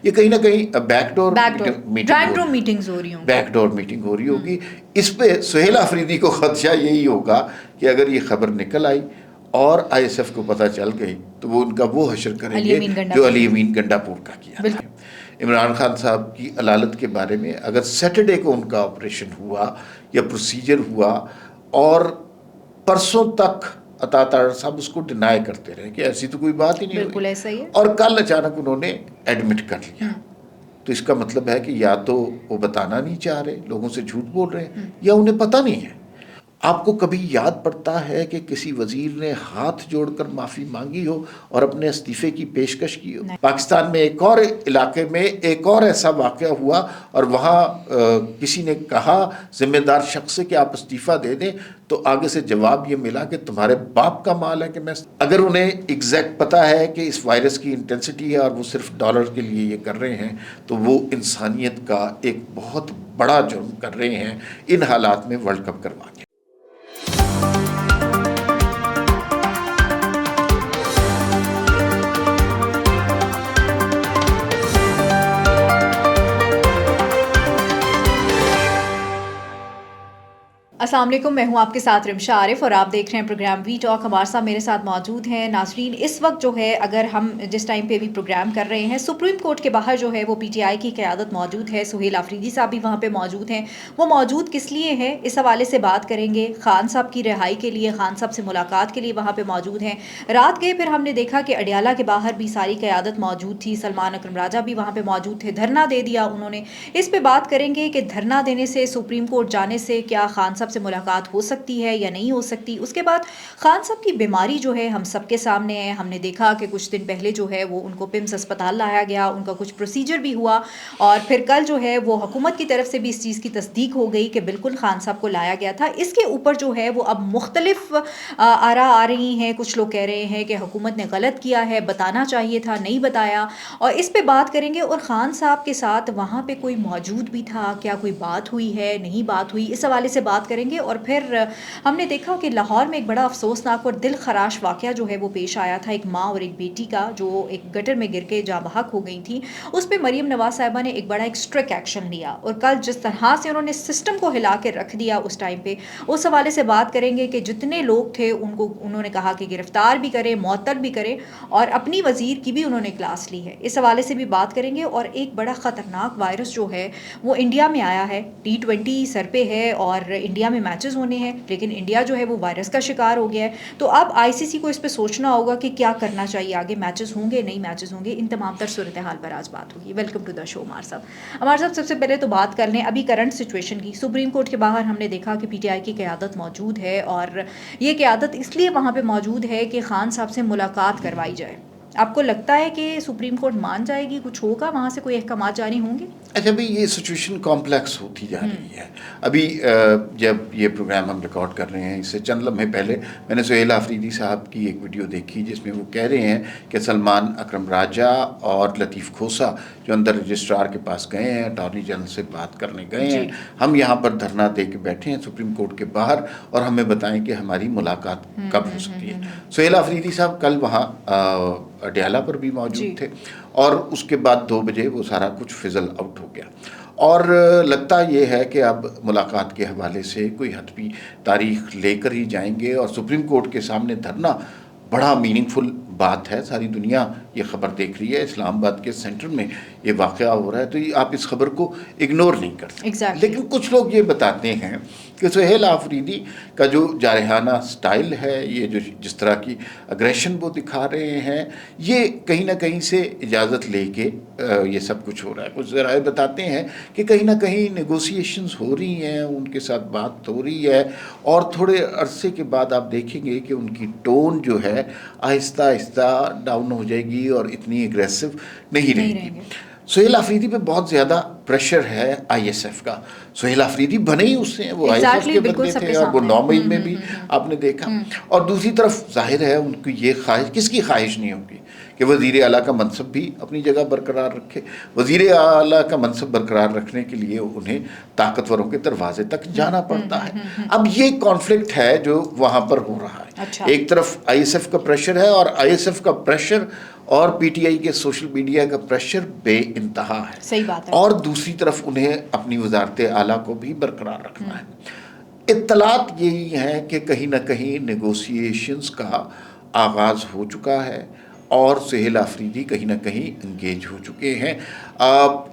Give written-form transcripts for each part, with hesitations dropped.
یہ کہیں نہ کہیں بیک ڈور میٹنگز ہو رہی ہوں، بیک ڈور میٹنگ ہو رہی ہوگی. اس پہ سہیل آفریدی کو خدشہ یہی ہوگا کہ اگر یہ خبر نکل آئی اور آئی ایس ایف کو پتہ چل گئی تو وہ ان کا وہ حشر کریں گے جو علی امین گنڈا پور کا کیا تھا. عمران خان صاحب کی علالت کے بارے میں اگر سیٹرڈے کو ان کا آپریشن ہوا یا پروسیجر ہوا اور پرسوں تک عطا طاہر صاحب اس کو ڈینائی کرتے رہے کہ ایسی تو کوئی بات ہی نہیں بالکل ایسا ہی ہے، اور کل اچانک انہوں نے ایڈمٹ کر لیا، تو اس کا مطلب ہے کہ یا تو وہ بتانا نہیں چاہ رہے، لوگوں سے جھوٹ بول رہے ہیں، یا انہیں پتہ نہیں ہے. آپ کو کبھی یاد پڑتا ہے کہ کسی وزیر نے ہاتھ جوڑ کر معافی مانگی ہو اور اپنے استعفے کی پیشکش کی ہو؟ پاکستان میں ایک اور علاقے میں ایک اور ایسا واقعہ ہوا اور وہاں کسی نے کہا ذمہ دار شخص سے کہ آپ استعفیٰ دے دیں، تو آگے سے جواب یہ ملا کہ تمہارے باپ کا مال ہے کہ میں. اگر انہیں ایگزیکٹ پتہ ہے کہ اس وائرس کی انٹینسٹی ہے اور وہ صرف ڈالر کے لیے یہ کر رہے ہیں، تو وہ انسانیت کا ایک بہت بڑا جرم کر رہے ہیں ان حالات میں ورلڈ کپ کروا کے. السلام علیکم، میں ہوں آپ کے ساتھ رمشا عارف اور آپ دیکھ رہے ہیں پروگرام وی ٹاک. ہمارے ساتھ میرے ساتھ موجود ہیں ناظرین. اس وقت جو ہے اگر ہم جس ٹائم پہ بھی پروگرام کر رہے ہیں، سپریم کورٹ کے باہر جو ہے وہ پی ٹی آئی کی قیادت موجود ہے. سہیل آفریدی صاحب بھی وہاں پہ موجود ہیں. وہ موجود کس لیے ہیں اس حوالے سے بات کریں گے. خان صاحب کی رہائی کے لیے، خان صاحب سے ملاقات کے لیے وہاں پہ موجود ہیں. رات گئے پھر ہم نے دیکھا کہ اڈیالہ کے باہر بھی ساری قیادت موجود تھی. سلمان اکرم راجہ بھی وہاں پہ موجود تھے، دھرنا دے دیا انہوں نے. اس پہ بات کریں گے کہ دھرنا دینے سے، سپریم کورٹ جانے سے کیا خان صاحب سے ملاقات ہو سکتی ہے یا نہیں ہو سکتی. اس کے بعد خان صاحب کی بیماری جو ہے ہم سب کے سامنے ہے. ہم نے دیکھا کہ کچھ دن پہلے جو ہے وہ ان کو پمس اسپتال لایا گیا، ان کا کچھ پروسیجر بھی ہوا، اور پھر کل جو ہے وہ حکومت کی طرف سے بھی اس چیز کی تصدیق ہو گئی کہ بالکل خان صاحب کو لایا گیا تھا. اس کے اوپر جو ہے وہ اب مختلف آراء آ رہی ہیں. کچھ لوگ کہہ رہے ہیں کہ حکومت نے غلط کیا ہے، بتانا چاہیے تھا، نہیں بتایا. اور اس پہ بات کریں گے. اور خان صاحب کے ساتھ وہاں پہ کوئی موجود بھی تھا، کیا کوئی بات ہوئی ہے، نہیں بات ہوئی، اس حوالے سے بات کریں گے. اور پھر ہم نے دیکھا کہ لاہور میں ایک بڑا افسوسناک اور دل خراش واقعہ جو ہے وہ پیش آیا تھا، ایک ماں اور ایک بیٹی کا جو ایک گٹر میں گر کے جاں بحق ہو گئی تھی. اس پہ مریم نواز صاحبہ نے ایک بڑا اسٹرکٹ ایکشن لیا، اور کل جس طرح سے انہوں نے سسٹم کو ہلا کے رکھ دیا اس ٹائم پہ، اس حوالے سے بات کریں گے کہ جتنے لوگ تھے ان کو انہوں نے کہا کہ گرفتار بھی کریں، معطل بھی کریں، اور اپنی وزیر کی بھی انہوں نے کلاس لی ہے. اس حوالے سے بھی بات کریں گے. اور ایک بڑا خطرناک وائرس جو ہے وہ انڈیا میں آیا ہے. T20 سر پہ ہے اور انڈیا میں میچز ہونے ہیں، لیکن انڈیا جو ہے وہ وائرس کا شکار ہو گیا ہے. تو اب آئی سی سی کو اس پہ سوچنا ہوگا کہ کیا کرنا چاہیے آگے. میچز ہوں گے، نہیں میچز ہوں گے، ان تمام تر صورتحال پر آج بات ہوگی. ویلکم ٹو دا شو عمار صاحب. عمار صاحب سب سے پہلے تو بات کر لیں ابھی کرنٹ سچویشن کی. سپریم کورٹ کے باہر ہم نے دیکھا کہ پی ٹی آئی کی قیادت موجود ہے، اور یہ قیادت اس لیے وہاں پہ موجود ہے کہ خان صاحب سے ملاقات کروائی جائے. آپ کو لگتا ہے کہ سپریم کورٹ مان جائے گی، کچھ ہوگا وہاں سے، کوئی احکامات جاری ہوں گے؟ اچھا بھائی، یہ سچویشن کمپلیکس ہوتی جا رہی ہے. ابھی جب یہ پروگرام ہم ریکارڈ کر رہے ہیں، اس سے چند لمحے پہلے میں نے سہیل آفریدی صاحب کی ایک ویڈیو دیکھی جس میں وہ کہہ رہے ہیں کہ سلمان اکرم راجہ اور لطیف کھوسا جو اندر رجسٹرار کے پاس گئے ہیں، اٹارنی جنرل سے بات کرنے گئے ہیں، ہم یہاں پر دھرنا دے کے بیٹھے ہیں سپریم کورٹ کے باہر، اور ہمیں بتائیں کہ ہماری ملاقات کب ہو سکتی ہے. سہیل آفریدی صاحب کل وہاں اڈیالہ پر بھی موجود تھے، اور اس کے بعد 2 بجے وہ سارا کچھ فضل آؤٹ ہو گیا. اور لگتا یہ ہے کہ اب ملاقات کے حوالے سے کوئی حتمی تاریخ لے کر ہی جائیں گے، اور سپریم کورٹ کے سامنے دھرنا بڑا میننگ فل بات ہے. ساری دنیا یہ خبر دیکھ رہی ہے، اسلام آباد کے سینٹر میں یہ واقعہ ہو رہا ہے، تو آپ اس خبر کو اگنور نہیں کر سکتے. لیکن کچھ لوگ یہ بتاتے ہیں کہ سہیل آفریدی کا جو جارحانہ سٹائل ہے، یہ جو جس طرح کی اگریشن وہ دکھا رہے ہیں، یہ کہیں نہ کہیں سے اجازت لے کے یہ سب کچھ ہو رہا ہے. کچھ ذرائع بتاتے ہیں کہ کہیں نہ کہیں نیگوسیشنز ہو رہی ہیں، ان کے ساتھ بات ہو رہی ہے، اور تھوڑے عرصے کے بعد آپ دیکھیں گے کہ ان کی ٹون جو ہے آہستہ آہستہ ڈاؤن ہو جائے گی اور اتنی اگریسو نہیں رہے گی. سہیل آفریدی پہ بہت زیادہ پریشر ہے آئی ایس ایف کا. سہیل آفریدی بنے ہی اس سے، وہ آئی ایس ایف کے بندے تھے، اور وہ 9 مئی میں بھی آپ نے دیکھا. اور دوسری طرف ظاہر ہے ان کی یہ خواہش، کس کی خواہش نہیں ہوگی کہ وزیر اعلیٰ کا منصب بھی اپنی جگہ برقرار رکھے. وزیر اعلیٰ کا منصب برقرار رکھنے کے لیے انہیں طاقتوروں کے دروازے تک جانا پڑتا ہے. اب یہ کانفلکٹ ہے جو وہاں پر ہو رہا ہے. ایک طرف آئی ایس ایف کا پریشر ہے اور آئی ایس ایف کا پریشر اور پی ٹی آئی کے سوشل میڈیا کا پریشر بے انتہا ہے. صحیح بات ہے. اور دوسری طرف انہیں اپنی وزارت اعلیٰ کو بھی برقرار رکھنا ہے. اطلاعات یہی ہیں کہ کہیں نہ کہیں نیگوسیشنز کا آغاز ہو چکا ہے اور سہیل آفریدی کہیں نہ کہیں انگیج ہو چکے ہیں.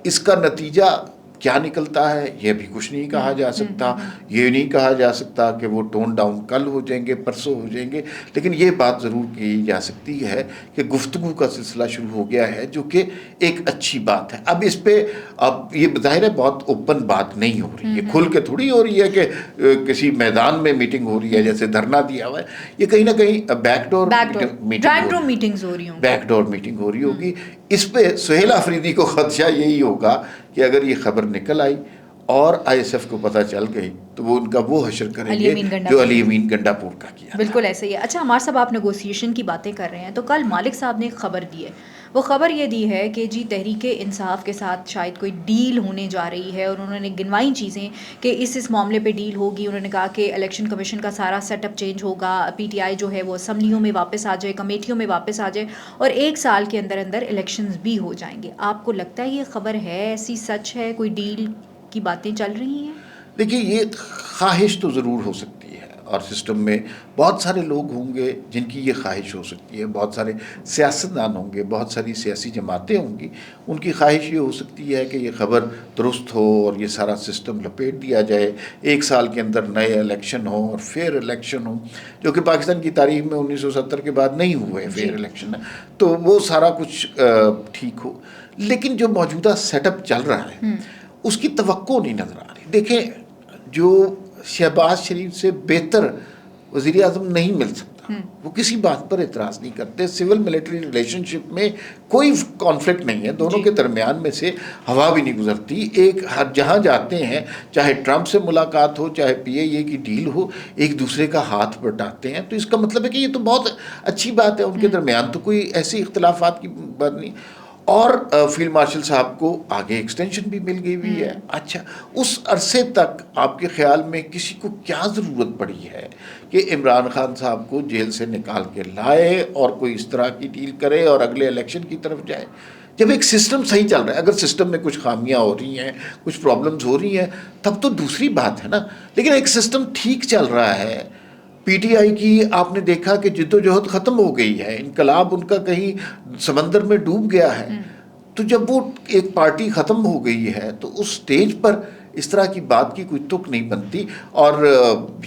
اس کا نتیجہ کیا نکلتا ہے یہ بھی کچھ نہیں کہا جا سکتا. یہ نہیں کہا جا سکتا کہ وہ ٹون ڈاؤن کل ہو جائیں گے پرسوں ہو جائیں گے، لیکن یہ بات ضرور کی جا سکتی ہے کہ گفتگو کا سلسلہ شروع ہو گیا ہے جو کہ ایک اچھی بات ہے. اب اس پہ اب یہ ظاہر ہے بہت اوپن بات نہیں ہو رہی ہے، کھل کے تھوڑی ہو رہی ہے کہ کسی میدان میں میٹنگ ہو رہی ہے جیسے دھرنا دیا ہوا ہے. یہ کہیں نہ کہیں بیک ڈور میٹنگز ہو رہی ہوں، بیک ڈور میٹنگ ہو رہی ہوگی. اس پہ سہیل آفریدی کو خدشہ یہی ہوگا کہ اگر یہ خبر نکل آئی اور آئی ایس ایف کو پتہ چل گئی تو وہ ان کا وہ حشر کریں گے جو علی امین گنڈا پور کا کیا. بالکل ایسا ہی ہے. اچھا عمار صاحب، آپ نیگوسیشن کی باتیں کر رہے ہیں تو کل مالک صاحب نے ایک خبر دی ہے. وہ خبر یہ دی ہے کہ جی تحریک انصاف کے ساتھ شاید کوئی ڈیل ہونے جا رہی ہے، اور انہوں نے گنوائی چیزیں کہ اس معاملے پہ ڈیل ہوگی. انہوں نے کہا کہ الیکشن کمیشن کا سارا سیٹ اپ چینج ہوگا، پی ٹی آئی جو ہے وہ اسمبلیوں میں واپس آ جائے، کمیٹیوں میں واپس آ جائے، اور 1 سال کے اندر اندر الیکشنز بھی ہو جائیں گے. آپ کو لگتا ہے یہ خبر ہے ایسی، سچ ہے، کوئی ڈیل کی باتیں چل رہی ہیں؟ دیکھیے یہ خواہش تو ضرور ہو سکتی ہے اور سسٹم میں بہت سارے لوگ ہوں گے جن کی یہ خواہش ہو سکتی ہے، بہت سارے سیاستدان ہوں گے، بہت ساری سیاسی جماعتیں ہوں گی، ان کی خواہش یہ ہو سکتی ہے کہ یہ خبر درست ہو اور یہ سارا سسٹم لپیٹ دیا جائے، 1 سال کے اندر نئے الیکشن ہوں اور فیئر الیکشن ہوں، جو کہ پاکستان کی تاریخ میں 1970 کے بعد نہیں ہوئے فیئر الیکشن، تو وہ سارا کچھ ٹھیک ہو. لیکن جو موجودہ سیٹ اپ چل رہا ہے اس کی توقع نہیں نظر آ رہی. دیکھیں جو شہباز شریف سے بہتر وزیر اعظم نہیں مل سکتا، وہ کسی بات پر اعتراض نہیں کرتے. سول ملٹری ریلیشن شپ میں کوئی کانفلکٹ نہیں ہے، دونوں کے درمیان میں سے ہوا بھی نہیں گزرتی. ایک ہر جہاں جاتے ہیں، چاہے ٹرمپ سے ملاقات ہو چاہے پی اے کی ڈیل ہو، ایک دوسرے کا ہاتھ بٹاتے ہیں. تو اس کا مطلب ہے کہ یہ تو بہت اچھی بات ہے، ان کے درمیان تو کوئی ایسی اختلافات کی بات نہیں. اور فیلڈ مارشل صاحب کو آگے ایکسٹینشن بھی مل گئی ہوئی ہے. اچھا اس عرصے تک آپ کے خیال میں کسی کو کیا ضرورت پڑی ہے کہ عمران خان صاحب کو جیل سے نکال کے لائے اور کوئی اس طرح کی ڈیل کرے اور اگلے الیکشن کی طرف جائے؟ جب ایک سسٹم صحیح چل رہا ہے، اگر سسٹم میں کچھ خامیاں ہو رہی ہیں، کچھ پرابلمز ہو رہی ہیں، تب تو دوسری بات ہے نا. لیکن ایک سسٹم ٹھیک چل رہا ہے. پی ٹی آئی کی آپ نے دیکھا کہ جد و جہد ختم ہو گئی ہے، انقلاب ان کا کہیں سمندر میں ڈوب گیا ہے. تو جب وہ ایک پارٹی ختم ہو گئی ہے تو اس سٹیج پر اس طرح کی بات کی کوئی تک نہیں بنتی. اور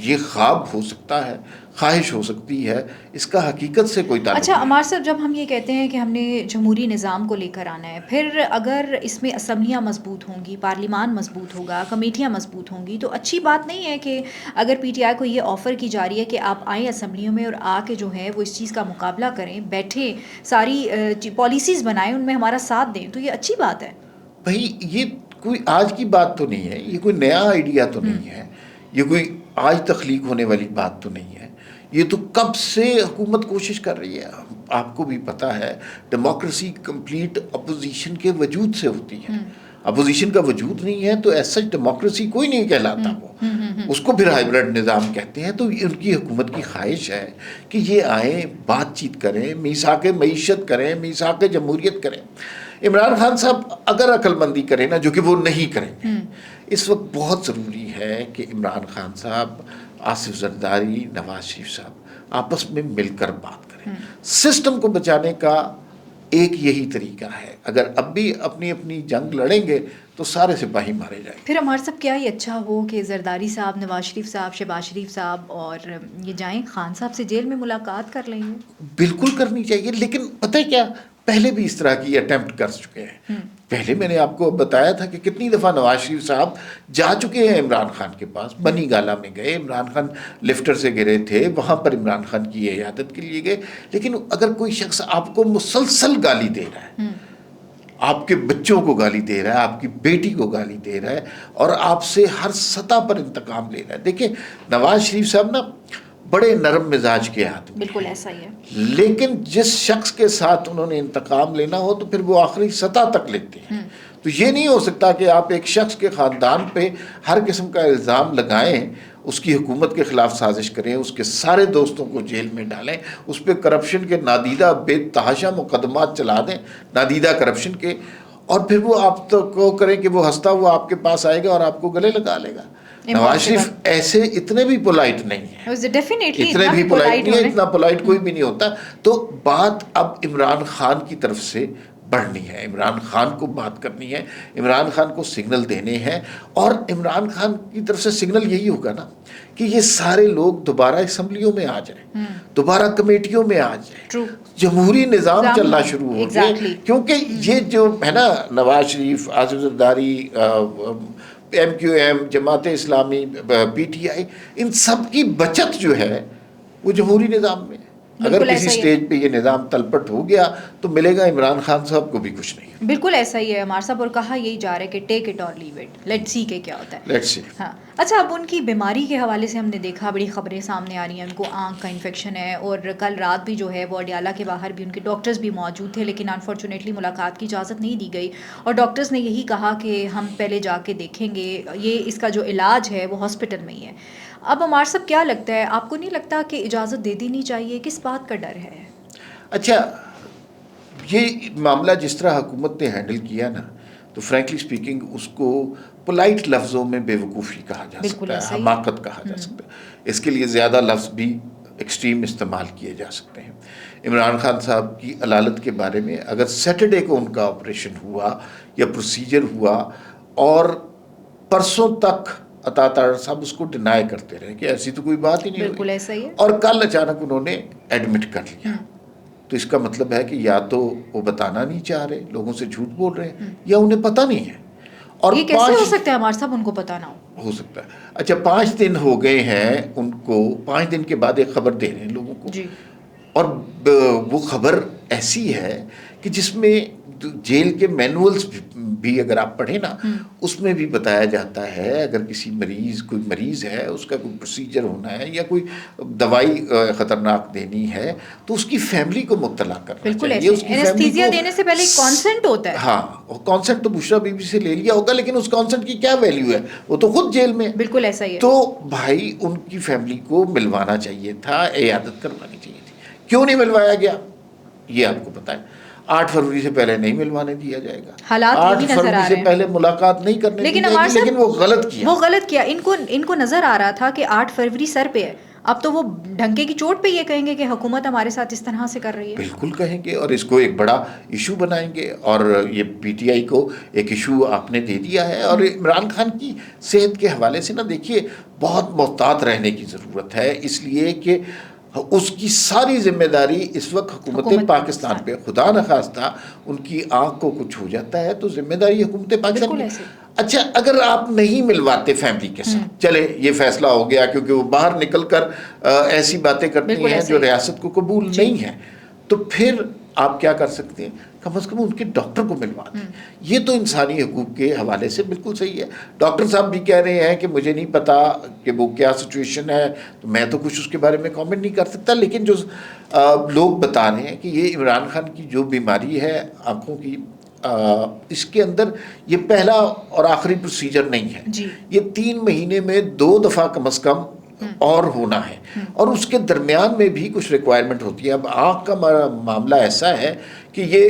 یہ خواب ہو سکتا ہے، خواہش ہو سکتی ہے، اس کا حقیقت سے کوئی تعلق اچھا نہیں. عمار صاحب، جب ہم یہ کہتے ہیں کہ ہم نے جمہوری نظام کو لے کر آنا ہے، پھر اگر اس میں اسمبلیاں مضبوط ہوں گی، پارلیمان مضبوط ہوگا، کمیٹیاں مضبوط ہوں گی، تو اچھی بات نہیں ہے کہ اگر پی ٹی آئی کو یہ آفر کی جا رہی ہے کہ آپ آئیں اسمبلیوں میں اور آ کے جو ہے وہ اس چیز کا مقابلہ کریں، بیٹھیں، ساری پالیسیز بنائیں، ان میں ہمارا ساتھ دیں، تو یہ اچھی بات ہے. بھائی یہ کوئی آج کی بات تو نہیں ہے، یہ کوئی نیا آئیڈیا تو نہیں ہے، یہ کوئی آج تخلیق ہونے والی بات تو نہیں ہے. یہ تو کب سے حکومت کوشش کر رہی ہے. آپ کو بھی پتہ ہے ڈیموکریسی کمپلیٹ اپوزیشن کے وجود سے ہوتی ہے. اپوزیشن کا وجود نہیں ہے تو ایسا ڈیموکریسی کوئی نہیں کہلاتا. وہ اس کو پھر ہائیبرڈ نظام کہتے ہیں. تو ان کی حکومت کی خواہش ہے کہ یہ آئیں، بات چیت کریں، میثاق معیشت کریں، میثاق جمہوریت کریں. عمران خان صاحب اگر عقل مندی کریں نا، جو کہ وہ نہیں کریں گے، اس وقت بہت ضروری ہے کہ عمران خان صاحب، آصف زرداری، نواز شریف صاحب آپس میں مل کر بات کریں. سسٹم کو بچانے کا ایک یہی طریقہ ہے. اگر اب بھی اپنی اپنی جنگ لڑیں گے تو سارے سپاہی مارے جائیں گے. پھر ہمارے صاحب کیا ہی اچھا ہو کہ زرداری صاحب، نواز شریف صاحب، شہباز شریف صاحب اور یہ جائیں خان صاحب سے جیل میں ملاقات کر لیں گے. بالکل کرنی چاہیے، لیکن پتہ ہے کیا، پہلے بھی اس طرح کی اٹیمپٹ کر چکے ہیں. پہلے میں نے آپ کو بتایا تھا کہ کتنی دفعہ نواز شریف صاحب جا چکے ہیں عمران خان کے پاس. بنی گالا میں گئے، عمران خان لفٹر سے گرے تھے، وہاں پر عمران خان کی عیادت کے لیے گئے. لیکن اگر کوئی شخص آپ کو مسلسل گالی دے رہا ہے، آپ کے بچوں کو گالی دے رہا ہے، آپ کی بیٹی کو گالی دے رہا ہے اور آپ سے ہر سطح پر انتقام لے رہا ہے. دیکھیں نواز شریف صاحب نا بڑے نرم مزاج کے آدمی، بالکل ایسا ہی ہے. لیکن جس شخص کے ساتھ انہوں نے انتقام لینا ہو تو پھر وہ آخری سطح تک لیتے ہیں. تو یہ نہیں ہو سکتا کہ آپ ایک شخص کے خاندان پہ ہر قسم کا الزام لگائیں، اس کی حکومت کے خلاف سازش کریں، اس کے سارے دوستوں کو جیل میں ڈالیں، اس پہ کرپشن کے نادیدہ بے تحاشا مقدمات چلا دیں، نادیدہ کرپشن کے، اور پھر وہ آپ کو کریں کہ وہ ہنستا ہوا آپ کے پاس آئے گا اور آپ کو گلے لگا لے گا. نواز شریف ایسے اتنے بھی پولائٹ نہیں ہیں، اتنے بھی پولائٹ نہیں ہیں، اتنا پولائٹ کوئی بھی نہیں ہوتا. تو بات اب عمران خان کی طرف سے بڑھنی ہے، عمران خان کو بات کرنی ہے، عمران خان کو سگنل دینے ہیں، اور عمران خان کی طرف سے سگنل یہی ہوگا نا کہ یہ سارے لوگ دوبارہ اسمبلیوں میں آ جائیں، دوبارہ کمیٹیوں میں آ جائیں، جمہوری نظام چلنا شروع ہو جائے. کیونکہ یہ جو ہے نا Nawaz Sharif, Asif Zardari, M Q M, Jamaat Islami, P T I, ان سب کی بچت جو ہے وہ جمہوری نظام میں. اگر کسی سٹیج پہ یہ نظام تلپٹ ہو گیا تو ملے گا عمران خان صاحب کو بھی کچھ نہیں. بالکل ایسا ہی ہے عمار صاحب، اور کہا یہی جا رہا ہے کہ ٹیک اٹ اور لیو اٹ، لیٹس سی کہ کیا ہوتا ہے. Let's see. ہاں اچھا، اب ان کی بیماری کے حوالے سے ہم نے دیکھا بڑی خبریں سامنے آ رہی ہیں، ان کو آنکھ کا انفیکشن ہے، اور کل رات بھی جو ہے وہ اڈیالہ کے باہر بھی ان کے ڈاکٹرز بھی موجود تھے، لیکن انفارچونیٹلی ملاقات کی اجازت نہیں دی گئی، اور ڈاکٹرز نے یہی کہا کہ ہم پہلے جا کے دیکھیں گے، یہ اس کا جو علاج ہے وہ ہاسپٹل میں ہی ہے. اب عمار صاحب کیا لگتا ہے آپ کو، نہیں لگتا کہ اجازت دے دینی چاہیے؟ کس بات کا ڈر ہے؟ اچھا، یہ معاملہ جس طرح حکومت نے ہینڈل کیا نا، تو فرینکلی اسپیکنگ اس کو پولائٹ لفظوں میں بے وقوفی کہا جا سکتا ہے، حماقت کہا جا سکتا ہے. اس کے لیے زیادہ لفظ بھی ایکسٹریم استعمال کیے جا سکتے ہیں. عمران خان صاحب کی علالت کے بارے میں اگر سیٹرڈے کو ان کا آپریشن ہوا یا پروسیجر ہوا اور پرسوں تک عطا طاہر صاحب اس کو ڈینائی کرتے رہے کہ ایسی تو کوئی بات ہی نہیں ہوئی، بالکل ایسا ہی ہے، اور کل اچانک انہوں نے ایڈمٹ کر لیا، تو اس کا مطلب ہے کہ یا تو وہ بتانا نہیں چاہ رہے، لوگوں سے جھوٹ بول رہے ہیں، یا انہیں پتہ نہیں ہے. اور یہ کیسے ہو سکتا ہے ہمارے صاحب ان کو پتہ نہ ہو سکتا ہے. اچھا 5 دن ہو گئے ہیں ان کو، 5 دن کے بعد ایک خبر دے رہے ہیں لوگوں کو جی، اور وہ خبر ایسی ہے کہ جس میں جیل کے مینولز بھی اگر آپ پڑھیں نا، اس میں بھی بتایا جاتا ہے اگر کسی کوئی مریض ہے، اس کا کوئی پروسیجر ہونا ہے یا کوئی دوائی خطرناک دینی ہے تو اس کی فیملی کو مطلع کرنا چاہیے. اس کی اینستھیزیا دینے سے پہلے کانسنٹ ہوتا ہے. ہاں، کانسنٹ تو بشرا بی بی سے لے لیا ہوگا، لیکن اس کانسنٹ کی کیا ویلیو ہے؟ وہ تو خود جیل میں. بالکل ایسا ہی ہے. تو بھائی ان کی فیملی کو ملوانا چاہیے تھا، عیادت کروانی چاہیے تھی. کیوں نہیں ملوایا گیا یہ آپ کو پتا ہے. 8 فروری سے پہلے نہیں ملوانے دیا جائے گا، 8 فروری سے پہلے ملاقات نہیں کرنے دی جائے گی، لیکن وہ غلط کیا. ان کو نظر آ رہا تھا کہ 8 فروری سر پہ ہے، اب تو وہ ڈھنکے کی چوٹ پہ یہ کہیں گے کہ حکومت ہمارے ساتھ اس طرح سے کر رہی ہے. بالکل کہیں گے، اور اس کو ایک بڑا ایشو بنائیں گے، اور یہ پی ٹی آئی کو ایک ایشو آپ نے دے دیا ہے. اور عمران خان کی صحت کے حوالے سے نا دیکھیے بہت محتاط رہنے کی ضرورت ہے، اس لیے کہ اس کی ساری ذمہ داری اس وقت حکومت پاکستان پہ. خدا نخواستہ ان کی آنکھ کو کچھ ہو جاتا ہے تو ذمہ داری حکومت پاکستان کی. اچھا، اگر آپ نہیں ملواتے فیملی کے ساتھ، چلے یہ فیصلہ ہو گیا کیونکہ وہ باہر نکل کر ایسی باتیں کرتی ہیں جو ریاست کو قبول نہیں ہے، تو پھر آپ کیا کر سکتے ہیں؟ کم از کم ان کے ڈاکٹر کو ملوا دیں. یہ تو انسانی حقوق کے حوالے سے بالکل صحیح ہے. ڈاکٹر صاحب بھی کہہ رہے ہیں کہ مجھے نہیں پتا کہ وہ کیا سچویشن ہے، تو میں تو کچھ اس کے بارے میں کامنٹ نہیں کر سکتا. لیکن جو لوگ بتا رہے ہیں کہ یہ عمران خان کی جو بیماری ہے آنکھوں کی، اس کے اندر یہ پہلا اور آخری پروسیجر نہیں ہے. یہ 3 مہینے میں 2 دفعہ کم از کم اور ہونا ہے، اور اس کے درمیان میں بھی کچھ ریکوائرمنٹ ہوتی ہے. اب آنکھ کا معاملہ ایسا ہے کہ یہ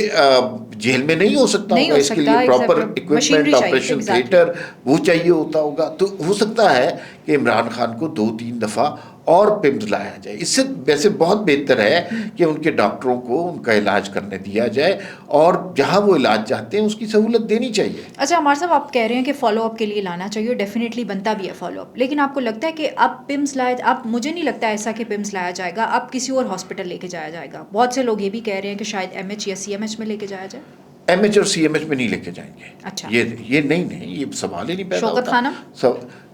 جیل میں نہیں ہو سکتا ہوگا، اس کے لیے پراپر اکوپمنٹ، آپریشن تھیٹر وہ چاہیے ہوتا ہوگا. تو ہو سکتا ہے کہ عمران خان کو 2-3 دفعہ اور پمز لایا جائے. اس سے ویسے بہت بہتر ہے کہ ان کے ڈاکٹروں کو ان کا علاج کرنے دیا جائے، اور جہاں وہ علاج چاہتے ہیں اس کی سہولت دینی چاہیے. اچھا عمار صاحب، آپ کہہ رہے ہیں کہ فالو اپ کے لیے لانا چاہیے، ڈیفینیٹلی بنتا بھی ہے فالو اپ، لیکن آپ کو لگتا ہے کہ اب پمز لائے، اب مجھے نہیں لگتا ایسا کہ پمز لایا جائے گا، اب کسی اور ہاسپٹل لے کے جایا جائے گا. بہت سے لوگ یہ بھی کہہ رہے ہیں کہ شاید ایم ایچ یا سی ایم ایچ میں لے کے جایا جائے. ایم ایچ اور سی ایم ایچ میں نہیں لے کے جائیں گے. اچھا، یہ نہیں، یہ سوال ہی نہیں پیدا ہوتا. شوکت خانم،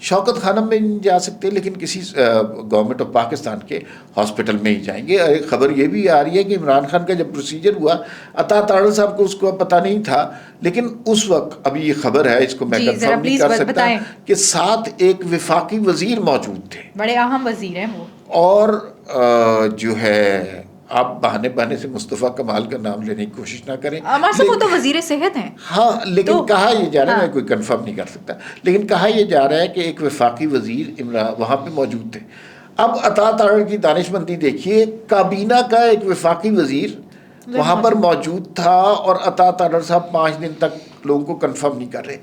شوکت خانم میں نہیں جا سکتے، لیکن کسی گورنمنٹ آف پاکستان کے ہاسپٹل میں ہی جائیں گے. خبر یہ بھی آ رہی ہے کہ عمران خان کا جب پروسیجر ہوا، عطا طاہر صاحب کو اس کو پتہ نہیں تھا، لیکن اس وقت ابھی یہ خبر ہے، اس کو میں کنفرم نہیں کر سکتا، کہ ساتھ ایک وفاقی وزیر موجود تھے، بڑے اہم وزیر ہیں وہ. اور جو ہے آپ بہانے سے مصطفیٰ کمال کا نام لینے کی کوشش نہ کریں. عمار صاحب وہ تو وزیر صحت ہیں. ہاں لیکن کہا یہ جا رہا ہے, میں کوئی کنفرم نہیں کر سکتا, لیکن کہا یہ جا رہا ہے کہ ایک وفاقی وزیر وہاں پہ موجود تھے. اب عطا تارڑ کی دانش مندی دیکھیے, کابینہ کا ایک وفاقی وزیر وہاں پر موجود تھا اور عطا تارڑ صاحب 5 دن تک لوگوں کو کنفرم نہیں کر رہے.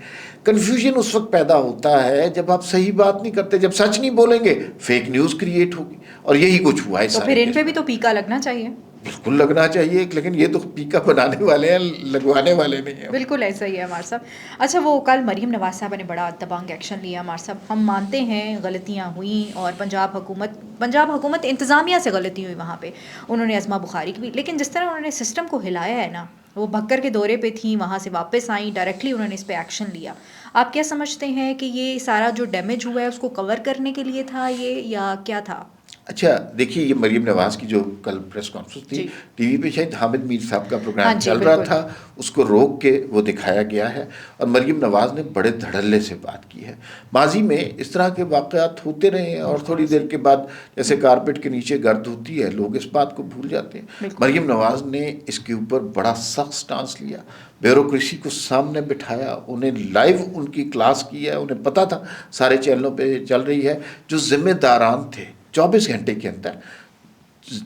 کنفیوژن اس وقت پیدا ہوتا ہے جب آپ صحیح بات نہیں کرتے, جب سچ نہیں بولیں گے فیک نیوز کریٹ ہوگی, اور یہی کچھ ہوا ہے. تو پھر ان پہ بھی تو پیکا لگنا چاہیے. بالکل لگنا چاہیے, لیکن یہ تو پیکا بنانے والے ہیں, لگوانے والے نہیں ہیں. بالکل ایسا ہی ہے عمار صاحب. اچھا وہ کل مریم نواز صاحبہ نے بڑا دبنگ ایکشن لیا عمار صاحب. ہم مانتے ہیں غلطیاں ہوئیں اور پنجاب حکومت انتظامیہ سے غلطی ہوئی وہاں پہ, انہوں نے اسما بخاری کی بھی, لیکن جس طرح انہوں نے سسٹم کو ہلایا ہے نا, وہ بھکر کے دورے پہ تھیں, وہاں سے واپس آئیں, ڈائریکٹلی انہوں نے اس پہ ایکشن لیا. آپ کیا سمجھتے ہیں کہ یہ سارا جو ڈیمیج ہوا ہے اس کو کور کرنے کے لیے تھا یہ, یا کیا تھا؟ اچھا دیکھیے, یہ مریم نواز کی جو کل پریس کانفرنس تھی ٹی وی پہ, شاید حامد میر صاحب کا پروگرام چل رہا تھا, اس کو روک کے وہ دکھایا گیا ہے, اور مریم نواز نے بڑے دھڑلے سے بات کی ہے. ماضی میں اس طرح کے واقعات ہوتے رہے ہیں, اور تھوڑی دیر کے بعد جیسے کارپیٹ کے نیچے گرد ہوتی ہے, لوگ اس بات کو بھول جاتے ہیں. مریم نواز نے اس کے اوپر بڑا سخت سٹانس لیا, بیوروکریسی کو سامنے بٹھایا, انہیں لائیو ان کی کلاس کی ہے, انہیں پتہ تھا سارے چینلوں پہ چل رہی ہے. جو ذمہ داران تھے 24 گھنٹے کے اندر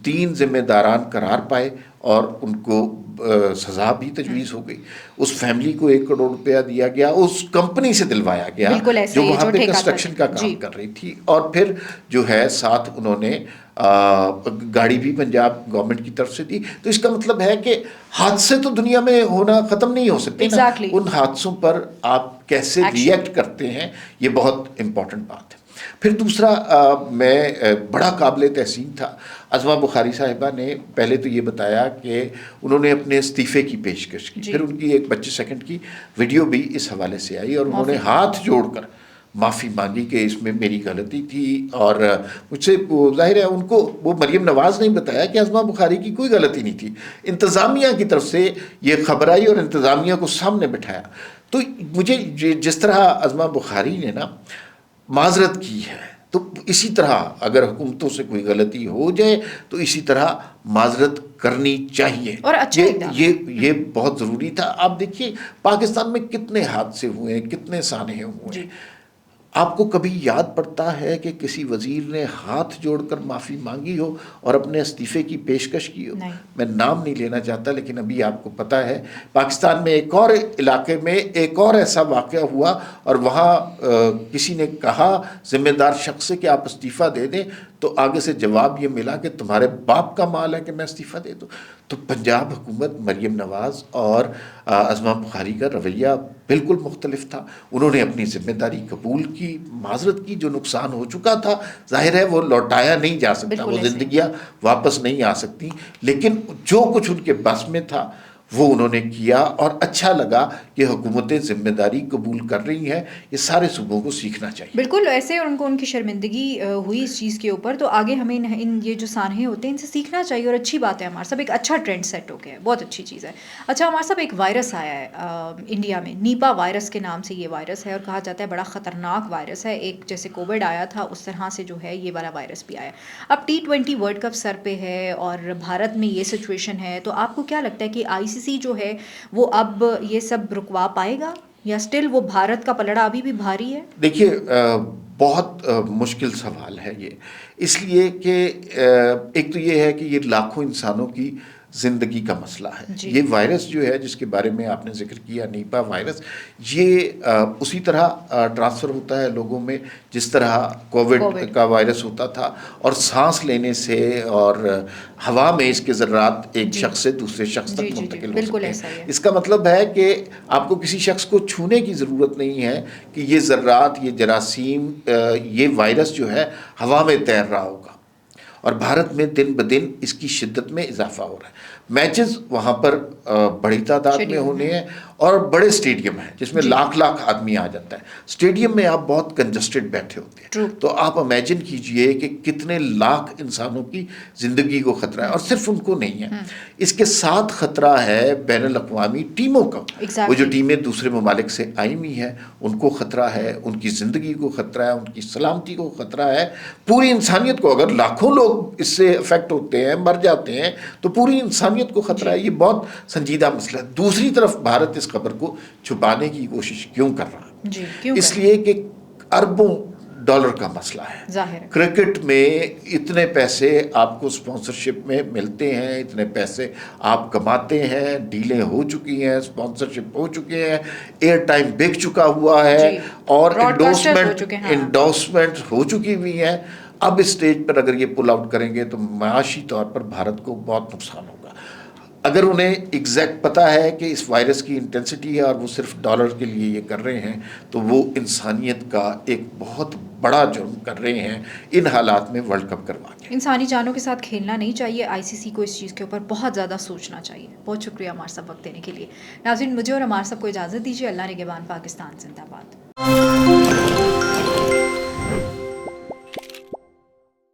3 ذمہ داران قرار پائے, اور ان کو سزا بھی تجویز ہو گئی. اس فیملی کو 1 کروڑ روپیہ دیا گیا, اس کمپنی سے دلوایا گیا جو وہاں پہ کنسٹرکشن کا کام کر رہی تھی, اور پھر جو ہے ساتھ انہوں نے گاڑی بھی پنجاب گورنمنٹ کی طرف سے دی. تو اس کا مطلب ہے کہ حادثے تو دنیا میں ہونا ختم نہیں ہو سکتے نا, ان حادثوں پر آپ کیسے ری ایکٹ کرتے ہیں, یہ بہت امپورٹنٹ بات ہے. پھر دوسرا میں بڑا قابل تحسین تھا, اسما بخاری صاحبہ نے پہلے تو یہ بتایا کہ انہوں نے اپنے استعفے کی پیشکش کی, پھر ان کی ایک 25 سیکنڈ کی ویڈیو بھی اس حوالے سے آئی, اور انہوں نے ہاتھ جوڑ کر معافی مانگی کہ اس میں میری غلطی تھی. اور مجھ سے ظاہر ہے ان کو, وہ مریم نواز نے بتایا کہ اسما بخاری کی کوئی غلطی نہیں تھی, انتظامیہ کی طرف سے یہ خبر آئی اور انتظامیہ کو سامنے بٹھایا. تو مجھے جس طرح اسما بخاری نے نا معذرت کی ہے, تو اسی طرح اگر حکومتوں سے کوئی غلطی ہو جائے تو اسی طرح معذرت کرنی چاہیے, اور اچھا یہ بہت ضروری تھا. آپ دیکھیے پاکستان میں کتنے حادثے ہوئے ہیں, کتنے سانحے ہوئے ہیں. آپ کو کبھی یاد پڑتا ہے کہ کسی وزیر نے ہاتھ جوڑ کر معافی مانگی ہو اور اپنے استعفے کی پیشکش کی ہو؟ میں نام نہیں لینا چاہتا, لیکن ابھی آپ کو پتہ ہے پاکستان میں ایک اور علاقے میں ایک اور ایسا واقعہ ہوا, اور وہاں کسی نے کہا ذمہ دار شخص سے کہ آپ استعفیٰ دے دیں, تو آگے سے جواب یہ ملا کہ تمہارے باپ کا مال ہے کہ میں استعفیٰ دے دوں. تو پنجاب حکومت, مریم نواز اور اسما بخاری کا رویہ بالکل مختلف تھا. انہوں نے اپنی ذمہ داری قبول کی, معذرت کی, جو نقصان ہو چکا تھا ظاہر ہے وہ لوٹایا نہیں جا سکتا, وہ زندگیاں واپس نہیں آ سکتی, لیکن جو کچھ ان کے بس میں تھا وہ انہوں نے کیا, اور اچھا لگا کہ حکومتیں ذمہ داری قبول کر رہی ہیں. یہ سارے صوبوں کو سیکھنا چاہیے. بالکل ایسے ان کی شرمندگی ہوئی اس چیز کے اوپر, تو آگے ہمیں ان یہ جو سانحے ہوتے ہیں ان سے سیکھنا چاہیے, اور اچھی بات ہے ہمارے صاحب, ایک اچھا ٹرینڈ سیٹ ہو گیا ہے, بہت اچھی چیز ہے. اچھا ہمارے صاحب ایک وائرس آیا ہے انڈیا میں, نیپا وائرس کے نام سے یہ وائرس ہے, اور کہا جاتا ہے بڑا خطرناک وائرس ہے. ایک جیسے کووڈ آیا تھا اس طرح سے جو ہے یہ والا وائرس بھی آیا. اب T20 ورلڈ کپ سر پہ ہے اور بھارت میں یہ سچویشن ہے, تو آپ کو کیا لگتا ہے کہ ICC جو ہے وہ اب یہ سب رکوا پائے گا, یا اسٹل وہ بھارت کا پلڑا ابھی بھی بھاری ہے؟ دیکھیے بہت مشکل سوال ہے یہ, اس لیے کہ ایک تو یہ ہے کہ یہ لاکھوں انسانوں کی زندگی کا مسئلہ ہے. یہ وائرس جو ہے جس کے بارے میں آپ نے ذکر کیا, نیپا وائرس, یہ اسی طرح ٹرانسفر ہوتا ہے لوگوں میں جس طرح کووڈ کا وائرس ہوتا تھا, اور سانس لینے سے اور ہوا میں اس کے ذرات ایک شخص سے دوسرے شخص تک منتقل ہو سکتے ہیں. اس کا مطلب ہے کہ آپ کو کسی شخص کو چھونے کی ضرورت نہیں ہے کہ یہ ذرات, یہ جراثیم, یہ وائرس جو ہے ہوا میں تیر رہا ہوگا. اور بھارت میں دن بدن اس کی شدت میں اضافہ ہو رہا ہے. میچز وہاں پر بڑی تعداد میں ہونے ہیں, اور بڑے اسٹیڈیم ہیں جس میں لاکھ لاکھ آدمی آ جاتا ہے. اسٹیڈیم میں آپ بہت کنجسٹڈ بیٹھے ہوتے ہیں, تو آپ امیجن کیجئے کہ کتنے لاکھ انسانوں کی زندگی کو خطرہ ہے, اور صرف ان کو نہیں ہے, اس کے ساتھ خطرہ ہے بین الاقوامی ٹیموں کا. وہ جو ٹیمیں دوسرے ممالک سے آئی ہوئی ہیں ان کو خطرہ ہے, ان کی زندگی کو خطرہ ہے, ان کی سلامتی کو خطرہ ہے, پوری انسانیت کو. اگر لاکھوں لوگ اس سے افیکٹ ہوتے ہیں, مر جاتے ہیں, تو پوری انسانیت کو خطرہ ہے. یہ بہت سنجیدہ مسئلہ ہے. دوسری طرف بھارت اس خبر کو چھپانے کی کوشش کیوں کر رہا ہے؟ اس لیے کہ اربوں ڈالر کا مسئلہ ہے. کرکٹ میں اتنے پیسے آپ کو سپانسرشپ میں ملتے ہیں, اتنے پیسے آپ کماتے ہیں, ڈیلیں ہو چکی ہیں, سپانسرشپ ہو چکے ہیں, ایئر ٹائم بک چکا ہوا ہے, اور انڈورسمنٹ ہو چکی ہوئی ہیں. اب اس اسٹیج پر اگر یہ پل آؤٹ کریں گے تو معاشی طور پر بھارت کو بہت نقصان ہوگا. اگر انہیں ایگزیکٹ پتہ ہے کہ اس وائرس کی انٹینسٹی ہے اور وہ صرف ڈالر کے لیے یہ کر رہے ہیں, تو وہ انسانیت کا ایک بہت بڑا جرم کر رہے ہیں ان حالات میں ورلڈ کپ کروا کے. انسانی جانوں کے ساتھ کھیلنا نہیں چاہیے. آئی سی سی کو اس چیز کے اوپر بہت زیادہ سوچنا چاہیے. بہت شکریہ ہمارے ساتھ وقت دینے کے لیے. ناظرین, مجھے اور ہمارے سب کو اجازت دیجیے. اللہ نگہبان. پاکستان زندہ باد.